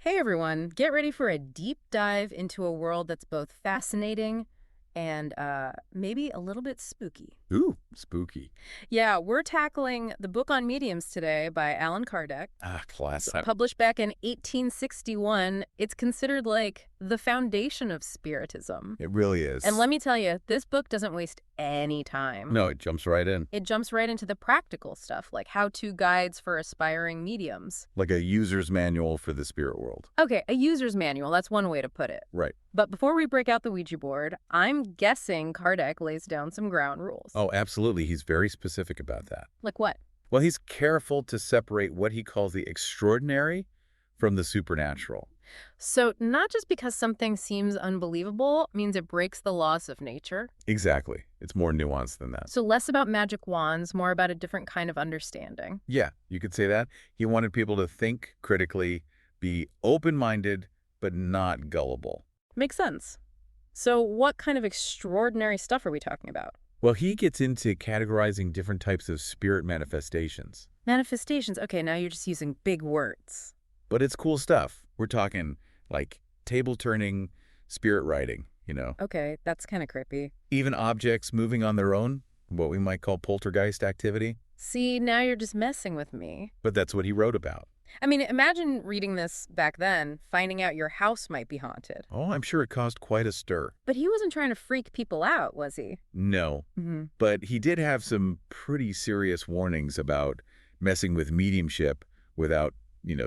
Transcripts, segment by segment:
Hey everyone, get ready for a deep dive into a world that's both fascinating and maybe a little bit spooky. Ooh, spooky. Yeah, we're tackling the book on mediums today by Allan Kardec. Ah, classic. Published back in 1861, it's considered like the foundation of Spiritism. It really And is. let me tell you, this book doesn't waste any time. No, it jumps right in. It jumps right into the practical stuff, like how-to guides for aspiring mediums. Like a user's manual for the spirit world. Okay, a user's manual, that's one way to put it. Right. But before we break out the Ouija board, I'm guessing Kardec lays down some ground rules. Oh, absolutely. He's very specific about that. Like what? Well, he's careful to separate what he calls the extraordinary from the supernatural. So not just because something seems unbelievable means it breaks the laws of nature. Exactly. It's more nuanced than that. So less about magic wands, more about a different kind of understanding. Yeah, you could say that. He wanted people to think critically, be open-minded, but not gullible. Makes sense. So what kind of extraordinary stuff are we talking about? Well, he gets into categorizing different types of spirit manifestations. Manifestations. Okay, now you're just using big words. But it's cool stuff. We're talking like table turning, spirit writing, Okay, that's kind of creepy. Even objects moving on their own, what we might call poltergeist activity. See, now you're just messing with me. But that's what he wrote about. I mean, imagine reading this back then, finding out your house might be haunted. Oh, I'm sure it caused quite a stir. But he wasn't trying to freak people out, was he? No, Mm-hmm. but he did have some pretty serious warnings about messing with mediumship without,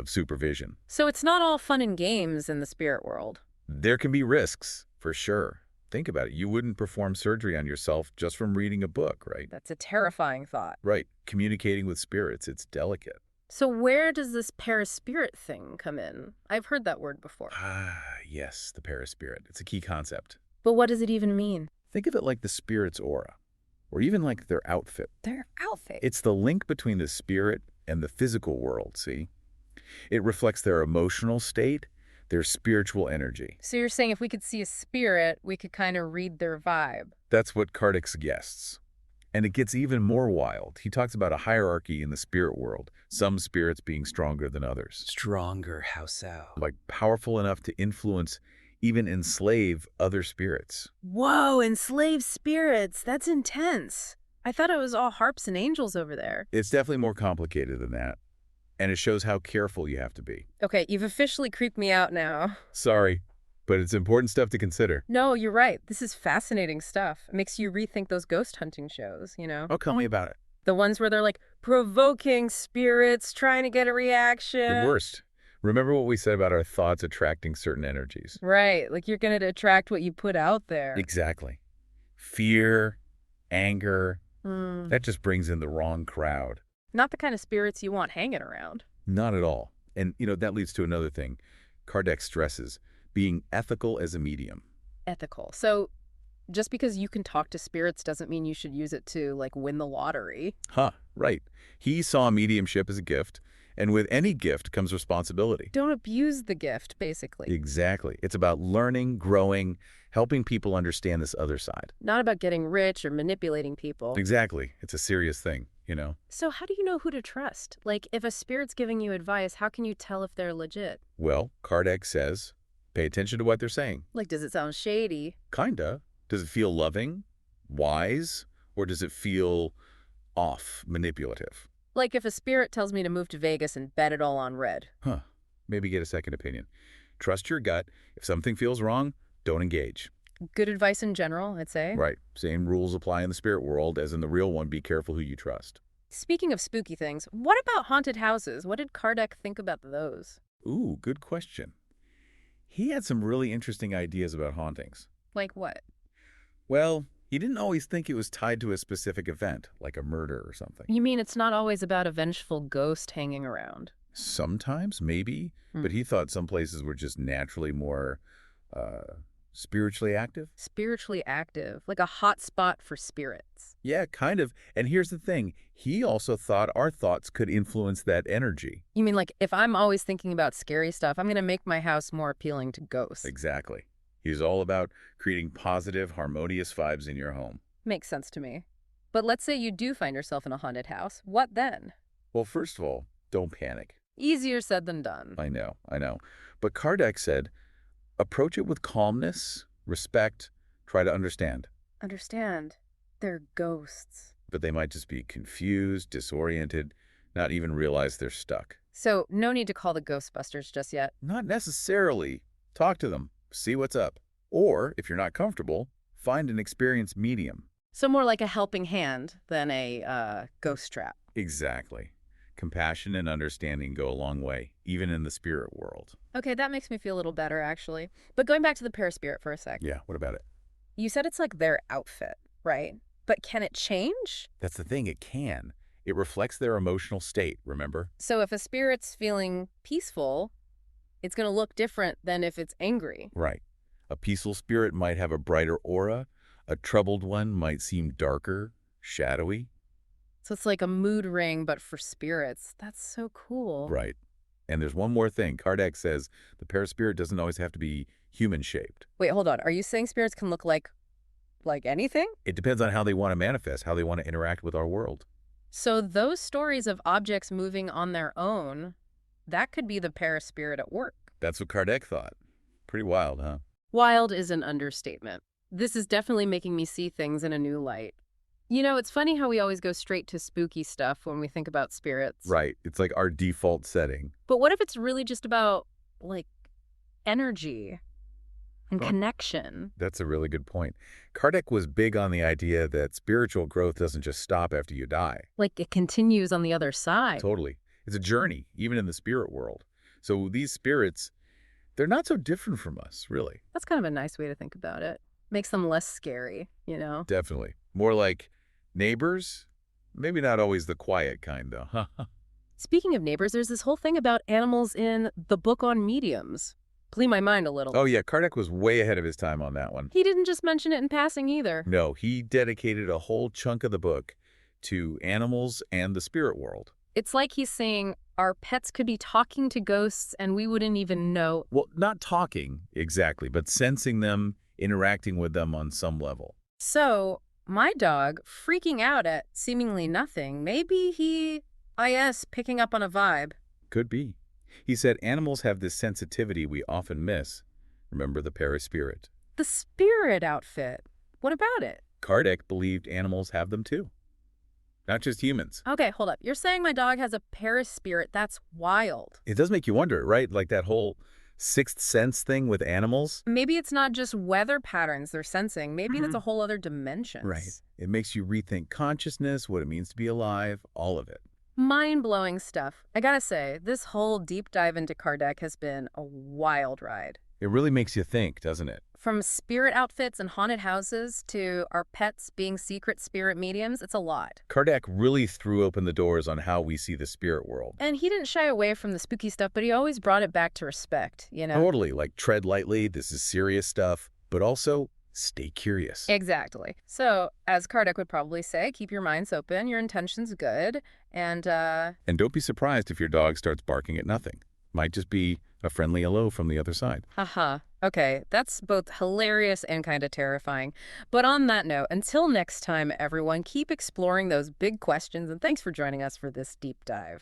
supervision. So it's not all fun and games in the spirit world. There can be risks, for sure. Think about it. You wouldn't perform surgery on yourself just from reading a book, right? That's a terrifying thought. Right. Communicating with spirits, it's delicate. So where does this paraspirit thing come in? I've heard that word before. Ah, yes, the paraspirit. It's a key concept. But what does it even mean? Think of it like the spirit's aura, or even like their outfit. Their outfit. It's the link between the spirit and the physical world, see? It reflects their emotional state, their spiritual energy. So you're saying if we could see a spirit, we could kind of read their vibe. That's what Kardec suggests. And it gets even more wild. He talks about a hierarchy in the spirit world, some spirits being stronger than others. Stronger, how so? Like powerful enough to influence, even enslave other spirits. Whoa, enslaved spirits. That's intense. I thought it was all harps and angels over there. It's definitely more complicated than that. And it shows how careful you have to be. Okay, you've officially creeped me out now. Sorry, but it's important stuff to consider. No, you're right. This is fascinating stuff. It makes you rethink those ghost hunting shows, Oh, tell me about it. The ones where they're like provoking spirits, trying to get a reaction. The worst. Remember what we said about our thoughts attracting certain energies? Right, like you're going to attract what you put out there. Exactly. Fear, anger, Hmm. that just brings in the wrong crowd. Not the kind of spirits you want hanging around. Not at all. And, that leads to another thing. Kardec stresses being ethical as a medium. Ethical. So just because you can talk to spirits doesn't mean you should use it to, like, win the lottery. Huh, right. He saw mediumship as a gift, and with any gift comes responsibility. Don't abuse the gift, basically. Exactly. It's about learning, growing, helping people understand this other side. Not about getting rich or manipulating people. Exactly. It's a serious thing, So how do you know who to trust? Like, if a spirit's giving you advice, how can you tell if they're legit? Well, Kardec says, pay attention to what they're saying. Like, does it sound shady? Kinda. Does it feel loving, wise, or does it feel off, manipulative? Like, if a spirit tells me to move to Vegas and bet it all on red. Huh. Maybe get a second opinion. Trust your gut. If something feels wrong, don't engage. Good advice in general, I'd say. Right. Same rules apply in the spirit world as in the real one. Be careful who you trust. Speaking of spooky things, what about haunted houses? What did Kardec think about those? Ooh, good question. He had some really interesting ideas about hauntings. Like what? Well, he didn't always think it was tied to a specific event, like a murder or something. You mean it's not always about a vengeful ghost hanging around? Sometimes, maybe, but he thought some places were just naturally more spiritually active. Spiritually active, like a hot spot for spirits. Yeah, kind of. And here's the thing. He also thought our thoughts could influence that energy. You mean like if I'm always thinking about scary stuff, I'm going to make my house more appealing to ghosts? Exactly. He's all about creating positive, harmonious vibes in your home. Makes sense to me. But let's say you do find yourself in a haunted house. What then? Well, first of all, don't panic. Easier said than done. I know, I know. But Kardec said, approach it with calmness, respect, try to understand. Understand. They're ghosts. But they might just be confused, disoriented, not even realize they're stuck. So no need to call the Ghostbusters just yet. Not necessarily. Talk to them, see what's up. Or, if you're not comfortable, find an experienced medium. So more like a helping hand than a ghost trap. Exactly. Compassion and understanding go a long way, even in the spirit world. Okay, that makes me feel a little better, actually. But going back to the paraspirit for a sec. Yeah, what about it? You said it's like their outfit, right? But can it change? That's the thing, it can. It reflects their emotional state, remember? So if a spirit's feeling peaceful, it's going to look different than if it's angry. Right. A peaceful spirit might have a brighter aura. A troubled one might seem darker, shadowy. So it's like a mood ring, but for spirits. That's so cool. Right. And there's one more thing. Kardec says the paraspirit doesn't always have to be human-shaped. Wait, hold on. Are you saying spirits can look like anything? It depends on how they want to manifest, how they want to interact with our world. So those stories of objects moving on their own, that could be the paraspirit at work. That's what Kardec thought. Pretty wild, huh? Wild is an understatement. This is definitely making me see things in a new light. You know, it's funny how we always go straight to spooky stuff when we think about spirits. Right. It's like our default setting. But what if it's really just about, like, energy and Well, connection? that's a really good point. Kardec was big on the idea that spiritual growth doesn't just stop after you die. Like, it continues on the other side. Totally. It's a journey, even in the spirit world. So these spirits, they're not so different from us, really. That's kind of a nice way to think about it. Makes them less scary, you know? Definitely. More like neighbors. Maybe not always the quiet kind, though. Speaking of neighbors, there's this whole thing about animals in the book on mediums. Blew my mind a little. Oh, yeah. Kardec was way ahead of his time on that one. He didn't just mention it in passing either. No, he dedicated a whole chunk of the book to animals and the spirit world. It's like he's saying our pets could be talking to ghosts and we wouldn't even know. Well, not talking exactly, but sensing them, interacting with them on some level. So, my dog freaking out at seemingly nothing, maybe he, picking up on a vibe. Could be. He said animals have this sensitivity we often miss. Remember the paraspirit. The spirit outfit. What about it? Kardec believed animals have them too. Not just humans. Okay, hold up. You're saying my dog has a paraspirit. That's wild. It does make you wonder, right? Like that whole sixth sense thing with animals. Maybe it's not just weather patterns they're sensing. Maybe that's a whole other dimension. Right. It makes you rethink consciousness, what it means to be alive, all of it. Mind-blowing stuff. I gotta say, this whole deep dive into Kardec has been a wild ride. It really makes you think, doesn't it? From spirit outfits and haunted houses to our pets being secret spirit mediums, it's a lot. Kardec really threw open the doors on how we see the spirit world. And he didn't shy away from the spooky stuff, but he always brought it back to respect, you know? Totally, like tread lightly, this is serious stuff, but also stay curious. Exactly. So, as Kardec would probably say, keep your minds open, your intentions good, and And don't be surprised if your dog starts barking at nothing. Might just be a friendly hello from the other side. haha. Okay, that's both hilarious and kind of terrifying. But on that note, until next time, everyone, keep exploring those big questions, and thanks for joining us for this deep dive.